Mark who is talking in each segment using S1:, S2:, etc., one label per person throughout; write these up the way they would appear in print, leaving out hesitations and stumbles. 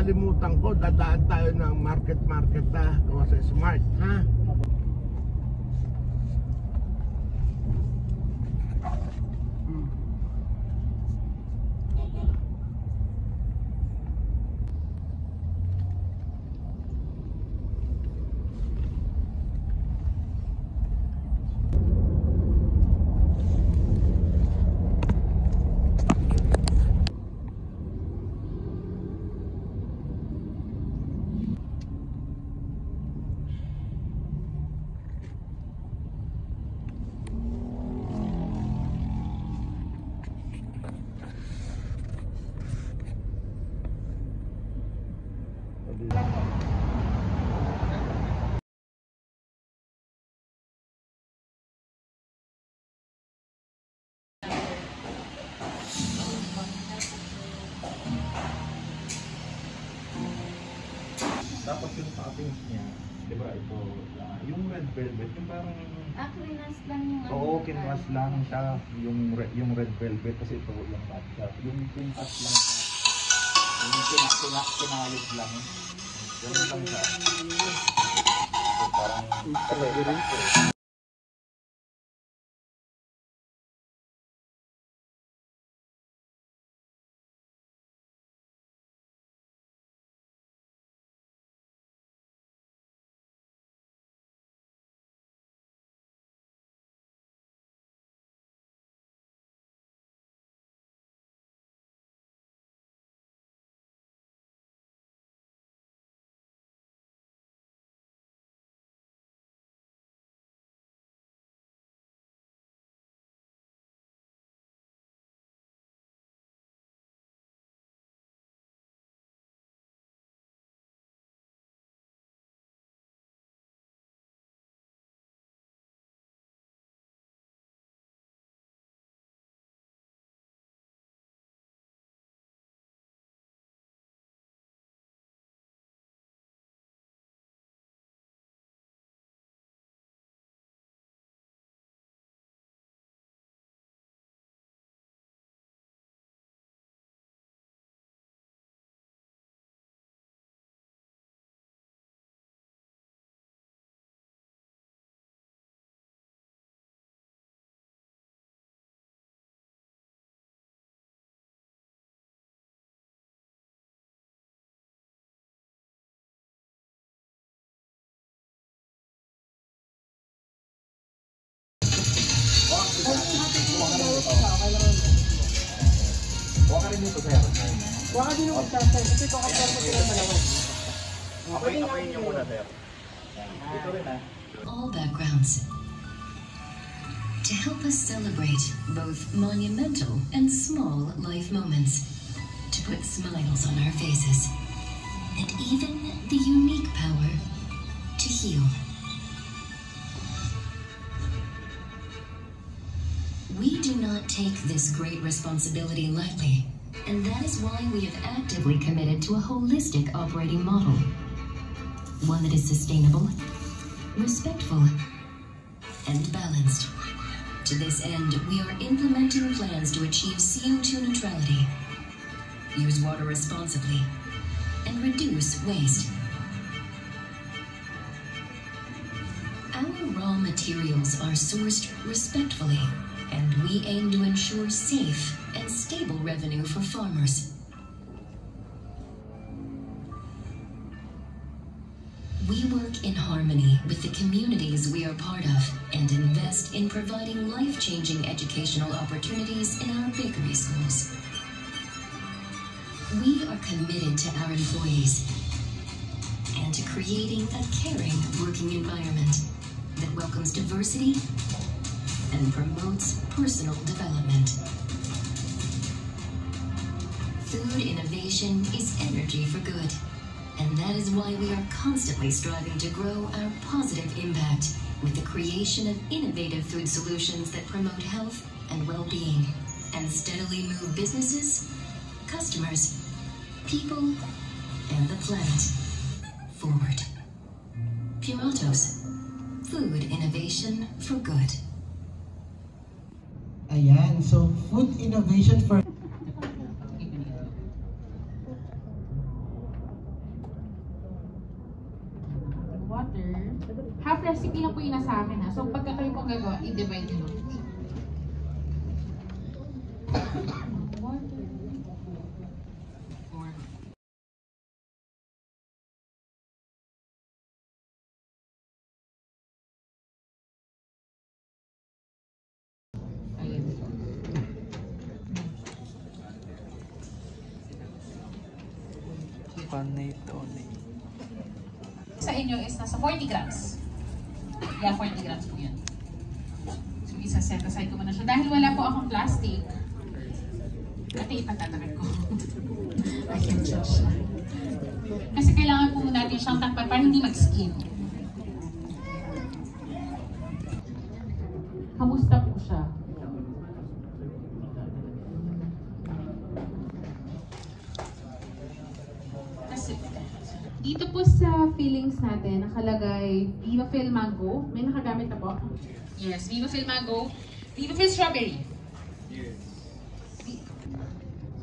S1: nakalimutan ko, dadaan tayo ng market ha, gawa sa Smart, ha?
S2: Dapat yung toppings niya, di ba ito, yung red velvet, yung parang...
S3: kinas lang yung
S2: Oo, kinas lang siya, yung red velvet, kasi ito yung matcha. Yung kinas lang siya, yung kinayos lang. Ganun lang siya. So parang... Huwag ka rin dito, sir.
S4: Huwag ka din yung sir. Kasi ito kapag mo sila malawan.
S2: Apoy niyo muna, sir. Dito rin, ha?
S5: All backgrounds. To help us celebrate both monumental and small life moments. To put smiles on our faces. And even the unique power to heal. We do not take this great responsibility lightly, and that is why we have actively committed to a holistic operating model. One that is sustainable, respectful, and balanced. To this end, we are implementing plans to achieve CO2 neutrality, use water responsibly, and reduce waste. Our raw materials are sourced respectfully, and we aim to ensure safe and stable revenue for farmers. We work in harmony with the communities we are part of and invest in providing life-changing educational opportunities in our bakery schools. We are committed to our employees and to creating a caring working environment that welcomes diversity and promotes personal development. Food innovation is energy for good, and that is why we are constantly striving to grow our positive impact with the creation of innovative food solutions that promote health and well-being, and steadily move businesses, customers, people, and the planet forward. Puratos, food innovation for good.
S4: Ayan, so food innovation for
S6: rough recipe lang po yun sa akin ha. So pagka kayo pong gagawa, i-divide nyo. Sa inyo is nasa 40 grams. Yeah, 40 grams po yan. So, isa-set aside ko muna siya. Dahil wala po akong plastic, ate ipatatakan ko. I can judge siya. Kasi kailangan po natin siyang takpan para hindi mag-skin. Kamusta po siya? Dito po sa fillings natin, nakalagay Viva Fill Mango. May nakagamit na po? Yes, Viva Fill Mango. Viva Fill Strawberry. Yes.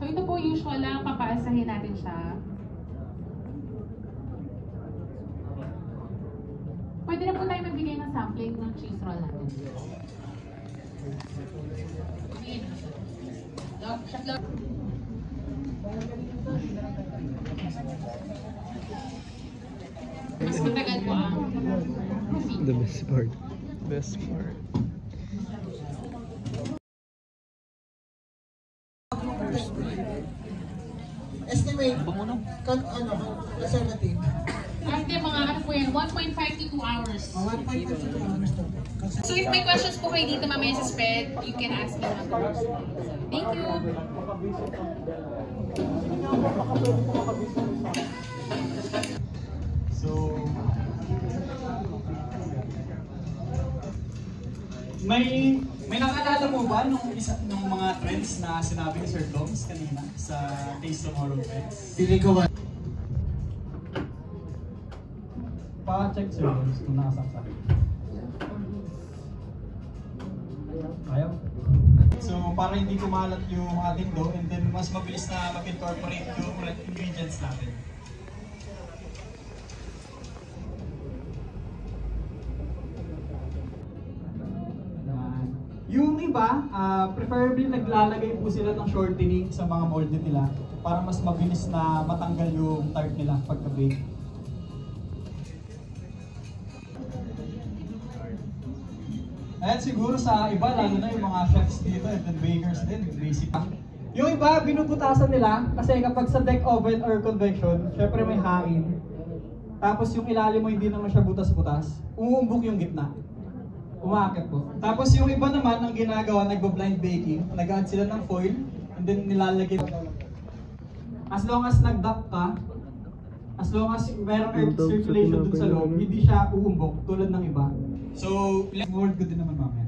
S6: So ito po usual lang, papaasahin natin siya. Pwede na po tayo magbigay ng sampling ng cheese roll natin. Mas matagal po ang
S7: The best part. Best part.
S4: Estimate, conservative.
S6: Ate, mga ano po yan, 1.5 to 2 hours.
S4: 1.5 to 2 hours to.
S6: So if may questions po kayo dito mamaya sa spread, you can ask me afterwards. Thank you!
S8: So, may nakaalala mo ba nung mga trends na sinabi ni Sir Doms kanina sa Taste Tomorrow trends?
S4: Pili ko ba?
S8: Pa-check Sir Doms kung nakasaksak. Ayaw? So, para hindi kumalat yung ating dough and then mas mabilis na mag-incorporate yung ingredients natin. Yung iba, preferably naglalagay po sila ng shortening sa mga mold nila para mas mabilis na matanggal yung tart nila pagka-bake. At siguro sa iba, lalo na yung mga chefs dito and then bakers din, basic. Yung iba, binubutasan nila kasi kapag sa deck oven or convection, syempre may hain. Tapos yung ilalim mo hindi naman siya butas-butas, umuumbok yung gitna. Umaakit po. Tapos yung iba naman, ang ginagawa, nagbo-blind baking, nag-add sila ng foil, and then nilalagay. As long as nag-duck ka, as long as mayroong air circulation dun sa loob, hindi siya uumbok tulad ng iba. So, forward ko din naman mamaya.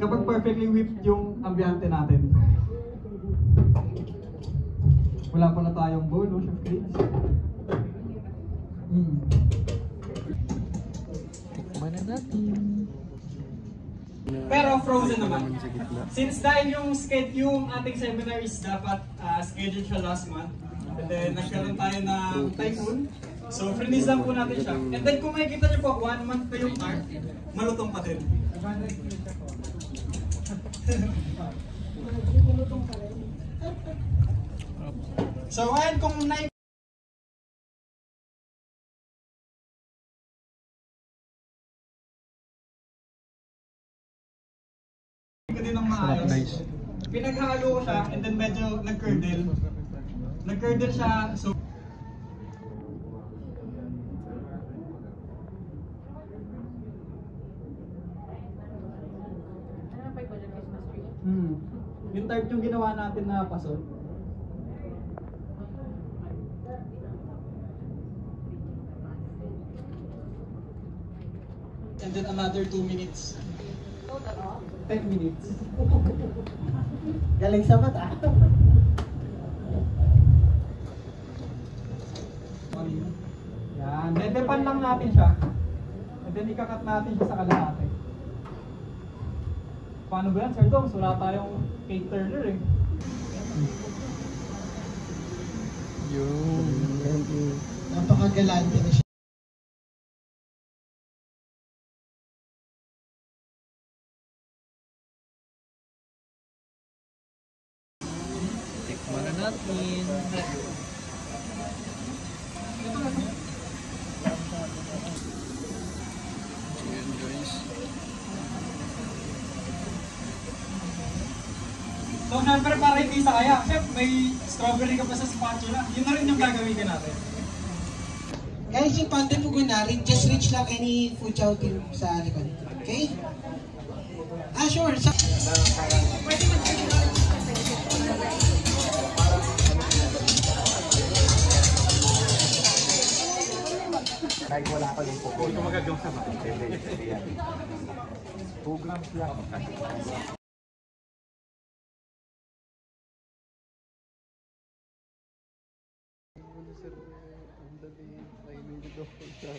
S8: Kapag perfectly whipped yung ambiente natin, wala pa na tayong bowl, no, Chef Chris?
S7: Tikman na natin.
S8: Pero frozen naman. Since dahil yung ating seminar is dapat scheduled siya last month, and then nagkaroon tayo ng typhoon, so freeze lang po natin siya. And then kung makikita niyo po, 1 month pa yung tart, malutong pa din. So ngayon kung din ng maayos. Pinaghalo ko siya and then medyo nag-curdle. Nag-curdle siya, so yung tart yung ginawa natin na paso. And then another 2 minutes. 10 minutes.
S4: Galing sa mata.
S8: Yan, dedepan lang natin siya. And then ikakat natin siya sa kalahati. Paano ba yan, Sir Doms? Wala tayong cake turner eh.
S7: Yung...
S4: Napakagalante na siya.
S7: Tikman na natin. Ayan guys.
S8: So, syempre, para hindi sayang, chef, may strawberry ka pa sa spatula. Yun na rin yung gagawin natin.
S4: Guys, yung Pante Pugunari, just reach lang any food chow team sa likod. Okay? Ah, sure.
S2: Kahit wala ka yung pugo. Ito magagawa sa mga. 2 grams lang.
S7: Ang dali. Ay, may daw ko siya.